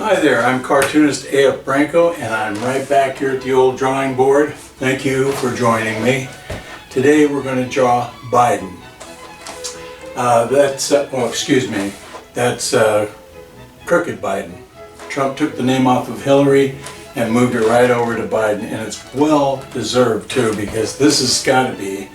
Hi there, I'm cartoonist A.F. Branco and I'm right back here at the old drawing board. Thank you for joining me. Today we're going to draw Biden. That's crooked Biden. Trump took the name off of Hillary and moved it right over to Biden, and it's well deserved too, because Biden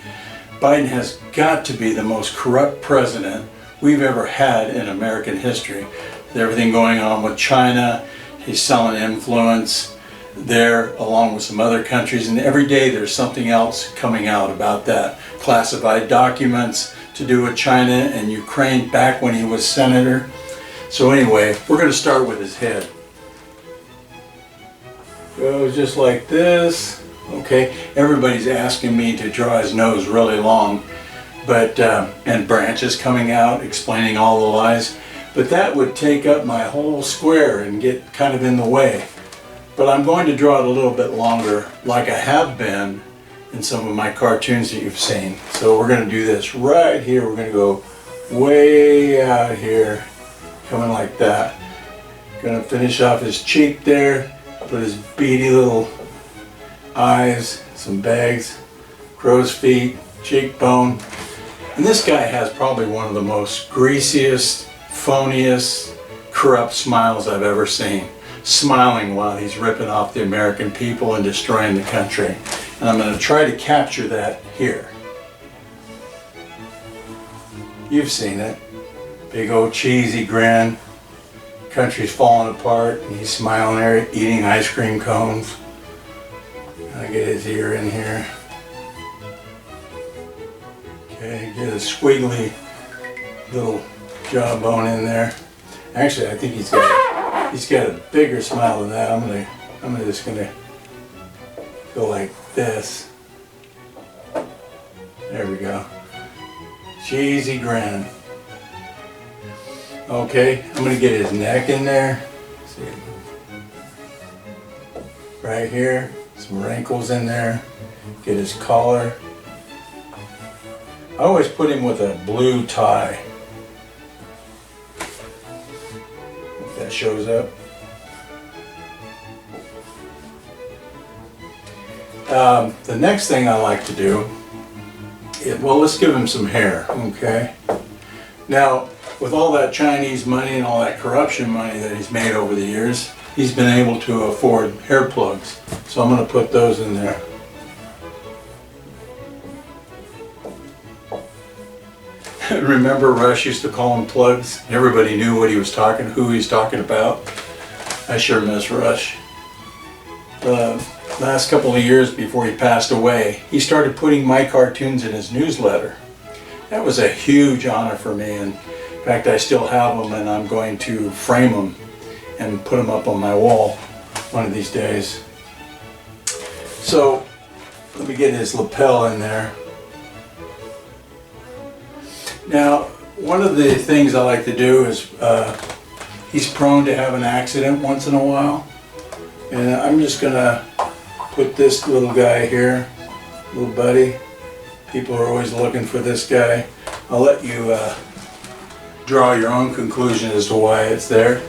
has got to be the most corrupt president we've ever had in American history. With everything going on with China, he's selling influence there along with some other countries, and every day there's something else coming out about that. Classified documents to do with China and Ukraine back when he was senator. So anyway, we're going to start with his head. Goes just like this. Okay, everybody's asking me to draw his nose really long, but and branches coming out explaining all the lies, but that would take up my whole square and get kind of in the way. But I'm going to draw it a little bit longer, like I have been in some of my cartoons that you've seen. So we're going to do this right here. We're going to go way out here, coming like that. Going to finish off his cheek there, put his beady little eyes, some bags, crow's feet, cheekbone. And this guy has probably one of the most greasiest, phoniest, corrupt smiles I've ever seen. Smiling while he's ripping off the American people and destroying the country. And I'm going to try to capture that here. You've seen it. Big old cheesy grin. Country's falling apart and he's smiling there, eating ice cream cones. I get his ear in here. Okay, get a squiggly little jawbone in there. Actually, I think he's got a bigger smile than that. I'm just gonna go like this. There we go. Cheesy grin. Okay, I'm gonna get his neck in there. See, right here, some wrinkles in there. Get his collar. I always put him with a blue tie. If that shows up. The next thing I like to do is, well, let's give him some hair, okay? Now, with all that Chinese money and all that corruption money that he's made over the years, he's been able to afford hair plugs. So I'm going to put those in there. Remember Rush used to call them plugs? Everybody knew what he was who he was talking about. I sure miss Rush. Last couple of years before he passed away, he started putting my cartoons in his newsletter. That was a huge honor for me, and in fact I still have them, and I'm going to frame them and put them up on my wall one of these days. So let me get his lapel in there. Now, one of the things I like to do is, he's prone to have an accident once in a while, and I'm just gonna put this little guy here, little buddy. People are always looking for this guy. I'll let you draw your own conclusion as to why it's there.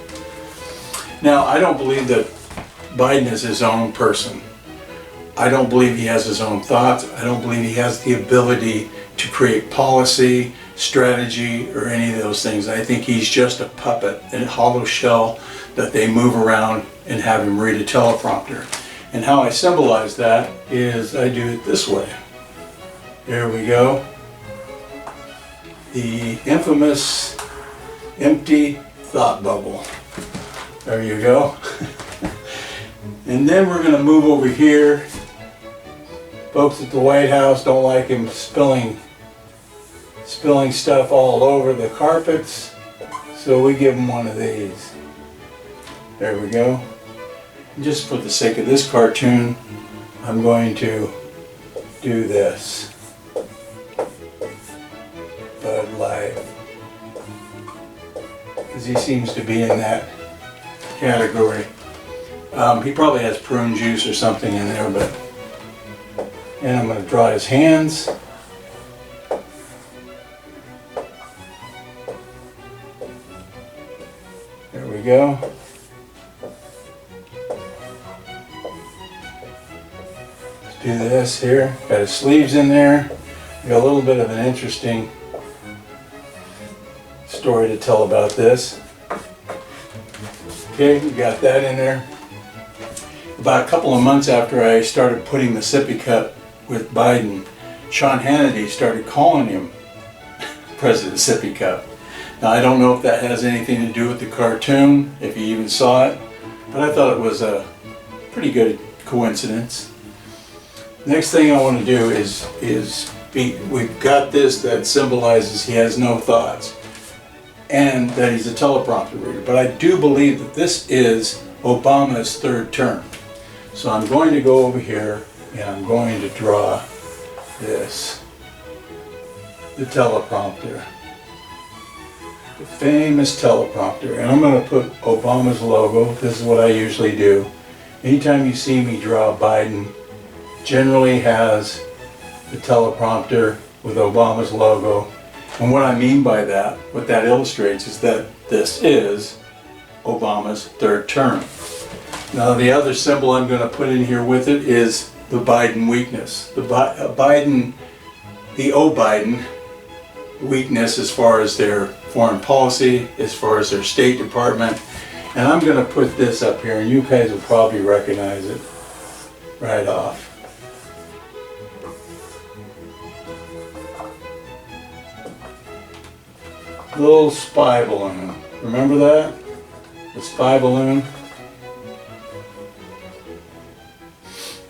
Now, I don't believe that Biden is his own person. I don't believe he has his own thoughts. I don't believe he has the ability to create policy, strategy, or any of those things. I think he's just a puppet, a hollow shell that they move around and have him read a teleprompter. And how I symbolize that is I do it this way. There we go. The infamous empty thought bubble. There you go. And then we're going to move over here. Folks at the White House don't like him spilling stuff all over the carpets, so we give him one of these. There we go. And just for the sake of this cartoon, I'm going to do this. Bud Light. Because he seems to be in that category. He probably has prune juice or something in there, but... And I'm going to draw his hands. There we go. do this here. Got his sleeves in there. Got a little bit of an interesting story to tell about this. Okay, we got that in there. About a couple of months after I started putting the sippy cup with Biden, Sean Hannity started calling him President Sippy Cup. Now I don't know if that has anything to do with the cartoon, if you even saw it, but I thought it was a pretty good coincidence. Next thing I want to do we've got this that symbolizes he has no thoughts and that he's a teleprompter reader, but I do believe that this is Obama's third term. So I'm going to go over here and I'm going to draw this, the teleprompter, the famous teleprompter, and I'm going to put Obama's logo. This is what I usually do. Anytime you see me draw Biden, generally has the teleprompter with Obama's logo. And what I mean by that, what that illustrates, is that this is Obama's third term. Now the other symbol I'm going to put in here with it is the Biden weakness. The Biden weakness as far as their foreign policy, as far as their State Department. And I'm going to put this up here, and you guys will probably recognize it right off. Little spy balloon. Remember that? The spy balloon?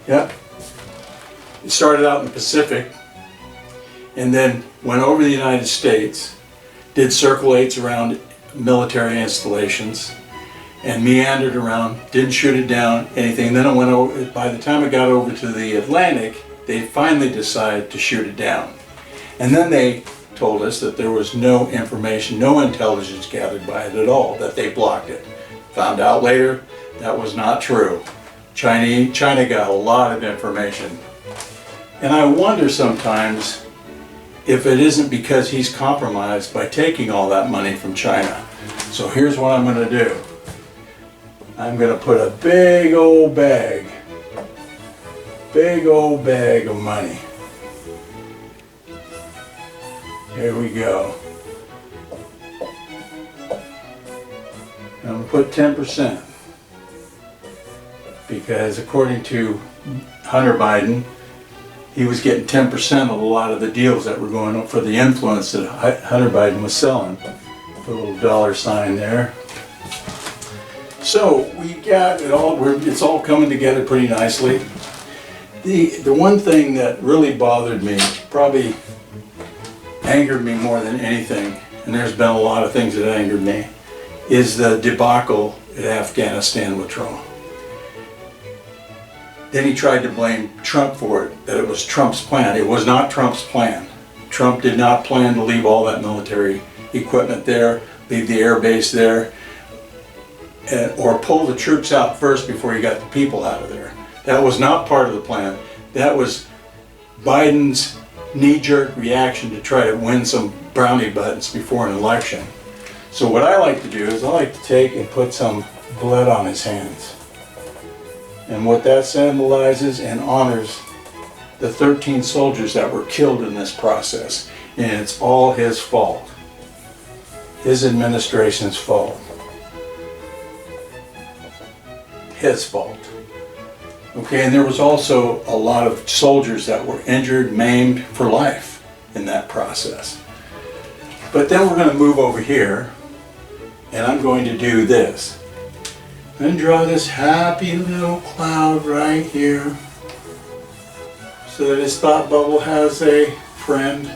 Yep. It started out in the Pacific and then went over the United States, did circle eights around military installations, and meandered around, didn't shoot it down, anything. Then it went over, by the time it got over to the Atlantic, they finally decided to shoot it down. And then they told us that there was no information, no intelligence gathered by it at all, that they blocked it. Found out later that was not true. China got a lot of information. And I wonder sometimes if it isn't because he's compromised by taking all that money from China. So here's what I'm going to do. I'm going to put a big old bag of money. Here we go. I'm going to put 10%. Because according to Hunter Biden, he was getting 10% of a lot of the deals that were going on for the influence that Hunter Biden was selling. Put a little dollar sign there. So we got it all, it's all coming together pretty nicely. The one thing that really bothered me, probably angered me more than anything, and there's been a lot of things that angered me, is the debacle at Afghanistan withdrawal. Then he tried to blame Trump for it, that it was Trump's plan. It was not Trump's plan. Trump did not plan to leave all that military equipment there, leave the air base there, or pull the troops out first before he got the people out of there. That was not part of the plan. That was Biden's knee-jerk reaction to try to win some brownie buttons before an election. So what I like to do is I like to take and put some blood on his hands. And what that symbolizes and honors the 13 soldiers that were killed in this process. And it's all his fault. His administration's fault. His fault. Okay, and there was also a lot of soldiers that were injured, maimed for life in that process. But then we're going to move over here, and I'm going to do this. And draw this happy little cloud right here so that his thought bubble has a friend.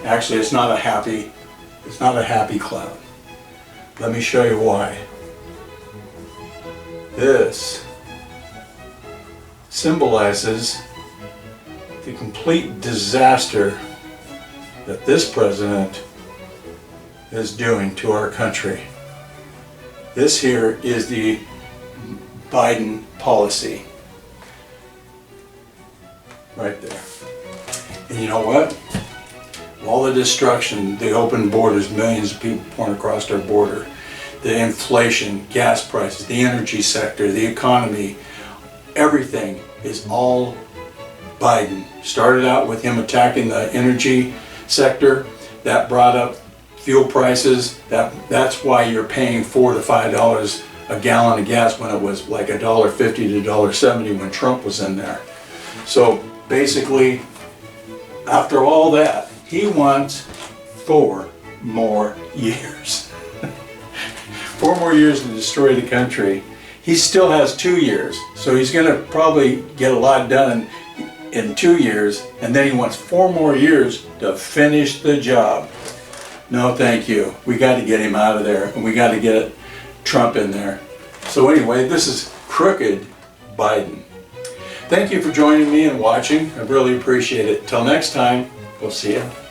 Actually, it's not a happy cloud. Let me show you why. This symbolizes the complete disaster that this president is doing to our country. This here is the Biden policy. Right there. And you know what? All the destruction, the open borders, millions of people pouring across our border, the inflation, gas prices, the energy sector, the economy, everything is all Biden. Started out with him attacking the energy sector. That brought up fuel prices. That's why you're paying $4 to $5 a gallon of gas when it was like $1.50 to $1.70 when Trump was in there. So basically, after all that, he wants 4 more years. 4 more years to destroy the country. He still has 2 years, so he's going to probably get a lot done in 2 years, and then he wants 4 more years to finish the job. No, thank you. We got to get him out of there, and we got to get Trump in there. So anyway, this is Crooked Biden. Thank you for joining me and watching. I really appreciate it. Till next time, we'll see you.